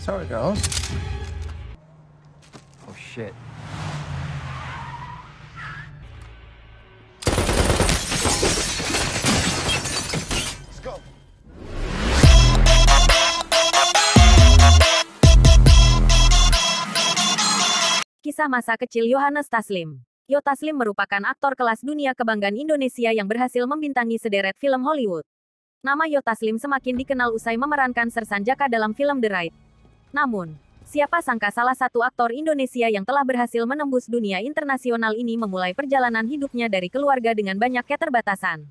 That's how it goes. Oh shit. Let's go. Kisah masa kecil Yohannes Taslim. Yo Taslim merupakan aktor kelas dunia kebanggaan Indonesia yang berhasil membintangi sederet film Hollywood. Nama Yo Taslim semakin dikenal usai memerankan Sersan Jaka dalam film The Raid. Namun, siapa sangka salah satu aktor Indonesia yang telah berhasil menembus dunia internasional ini memulai perjalanan hidupnya dari keluarga dengan banyak keterbatasan.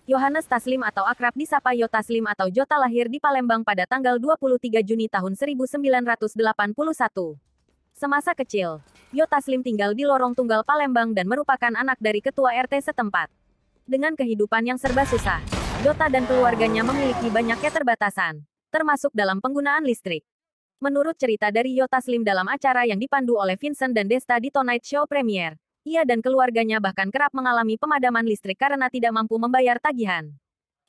Yohannes Taslim atau akrab disapa Yo Taslim atau Jota lahir di Palembang pada tanggal 23 Juni tahun 1981. Semasa kecil, Yo Taslim tinggal di Lorong Tunggal Palembang dan merupakan anak dari ketua RT setempat. Dengan kehidupan yang serba susah, Jota dan keluarganya memiliki banyak keterbatasan, termasuk dalam penggunaan listrik. Menurut cerita dari Yo Taslim dalam acara yang dipandu oleh Vincent dan Desta di Tonight Show Premier, ia dan keluarganya bahkan kerap mengalami pemadaman listrik karena tidak mampu membayar tagihan.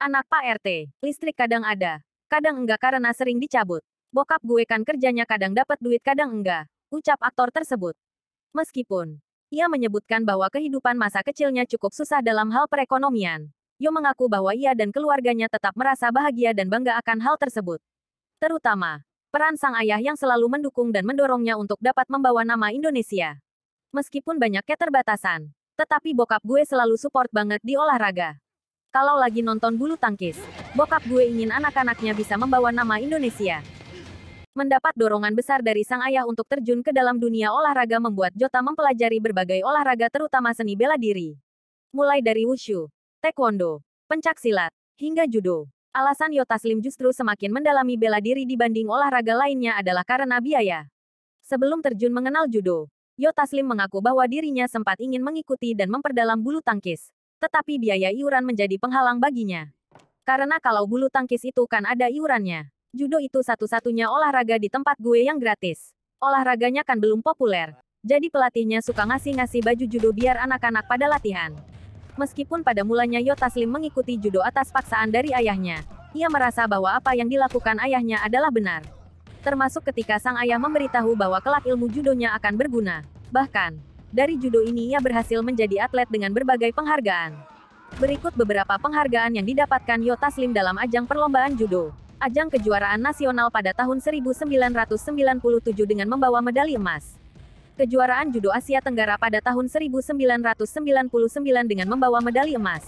Anak Pak RT, listrik kadang ada, kadang enggak karena sering dicabut. Bokap gue kan kerjanya kadang dapat duit kadang enggak, ucap aktor tersebut. Meskipun ia menyebutkan bahwa kehidupan masa kecilnya cukup susah dalam hal perekonomian, Yo mengaku bahwa ia dan keluarganya tetap merasa bahagia dan bangga akan hal tersebut. Terutama, peran sang ayah yang selalu mendukung dan mendorongnya untuk dapat membawa nama Indonesia. Meskipun banyak keterbatasan, tetapi bokap gue selalu support banget di olahraga. Kalau lagi nonton bulu tangkis, bokap gue ingin anak-anaknya bisa membawa nama Indonesia. Mendapat dorongan besar dari sang ayah untuk terjun ke dalam dunia olahraga membuat Jota mempelajari berbagai olahraga terutama seni bela diri. Mulai dari wushu, taekwondo, pencaksilat, hingga judo. Alasan Yo Taslim justru semakin mendalami bela diri dibanding olahraga lainnya adalah karena biaya. Sebelum terjun mengenal judo, Yo Taslim mengaku bahwa dirinya sempat ingin mengikuti dan memperdalam bulu tangkis. Tetapi biaya iuran menjadi penghalang baginya. Karena kalau bulu tangkis itu kan ada iurannya. Judo itu satu-satunya olahraga di tempat gue yang gratis. Olahraganya kan belum populer. Jadi pelatihnya suka ngasih-ngasih baju judo biar anak-anak pada latihan. Meskipun pada mulanya Yo Taslim mengikuti judo atas paksaan dari ayahnya, ia merasa bahwa apa yang dilakukan ayahnya adalah benar. Termasuk ketika sang ayah memberitahu bahwa kelak ilmu judonya akan berguna. Bahkan, dari judo ini ia berhasil menjadi atlet dengan berbagai penghargaan. Berikut beberapa penghargaan yang didapatkan Yo Taslim dalam ajang perlombaan judo. Ajang kejuaraan nasional pada tahun 1997 dengan membawa medali emas. Kejuaraan Judo Asia Tenggara pada tahun 1999 dengan membawa medali emas.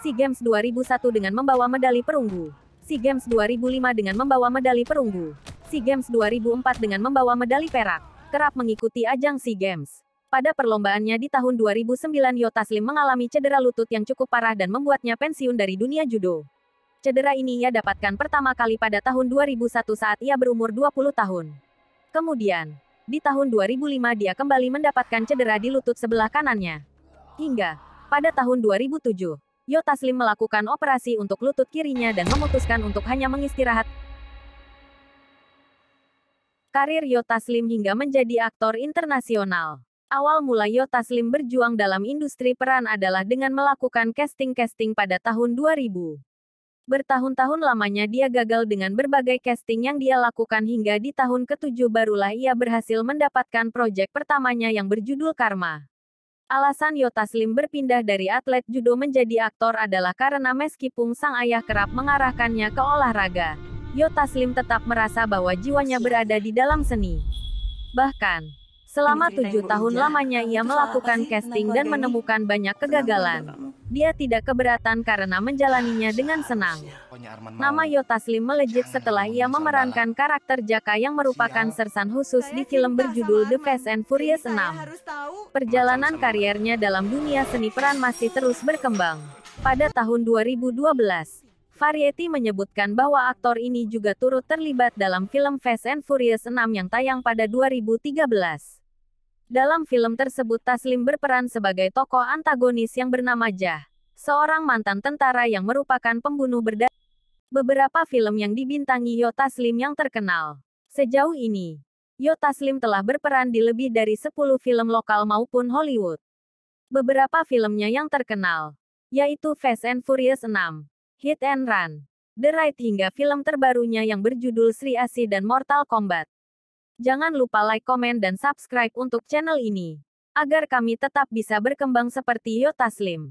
SEA Games 2001 dengan membawa medali perunggu. SEA Games 2005 dengan membawa medali perunggu. SEA Games 2004 dengan membawa medali perak. Kerap mengikuti ajang SEA Games. Pada perlombaannya di tahun 2009 Yo Taslim mengalami cedera lutut yang cukup parah dan membuatnya pensiun dari dunia judo. Cedera ini ia dapatkan pertama kali pada tahun 2001 saat ia berumur 20 tahun. Kemudian, di tahun 2005 dia kembali mendapatkan cedera di lutut sebelah kanannya. Hingga, pada tahun 2007, Yo Taslim melakukan operasi untuk lutut kirinya dan memutuskan untuk hanya mengistirahat. Karir Yo Taslim hingga menjadi aktor internasional. Awal mula Yo Taslim berjuang dalam industri peran adalah dengan melakukan casting-casting pada tahun 2000. Bertahun-tahun lamanya dia gagal dengan berbagai casting yang dia lakukan hingga di tahun ke-7 barulah ia berhasil mendapatkan proyek pertamanya yang berjudul Karma. Alasan Yo Taslim berpindah dari atlet judo menjadi aktor adalah karena meskipun sang ayah kerap mengarahkannya ke olahraga, Yo Taslim tetap merasa bahwa jiwanya berada di dalam seni. Bahkan, selama 7 tahun lamanya ia melakukan casting dan menemukan banyak kegagalan. Dia tidak keberatan karena menjalaninya dengan senang. Nama Yo Taslim melejit setelah ia memerankan karakter Jaka yang merupakan sersan khusus di film berjudul The Fast and Furious 6. Perjalanan kariernya dalam dunia seni peran masih terus berkembang. Pada tahun 2012, Variety menyebutkan bahwa aktor ini juga turut terlibat dalam film Fast and Furious 6 yang tayang pada 2013. Dalam film tersebut Taslim berperan sebagai tokoh antagonis yang bernama Jah, seorang mantan tentara yang merupakan pembunuh berdarah. Beberapa film yang dibintangi Yo Taslim yang terkenal. Sejauh ini, Yo Taslim telah berperan di lebih dari 10 film lokal maupun Hollywood. Beberapa filmnya yang terkenal, yaitu Fast and Furious 6, Hit and Run, The Raid hingga film terbarunya yang berjudul Sri Asih dan Mortal Kombat. Jangan lupa like, komen, dan subscribe untuk channel ini, agar kami tetap bisa berkembang seperti Yo Taslim.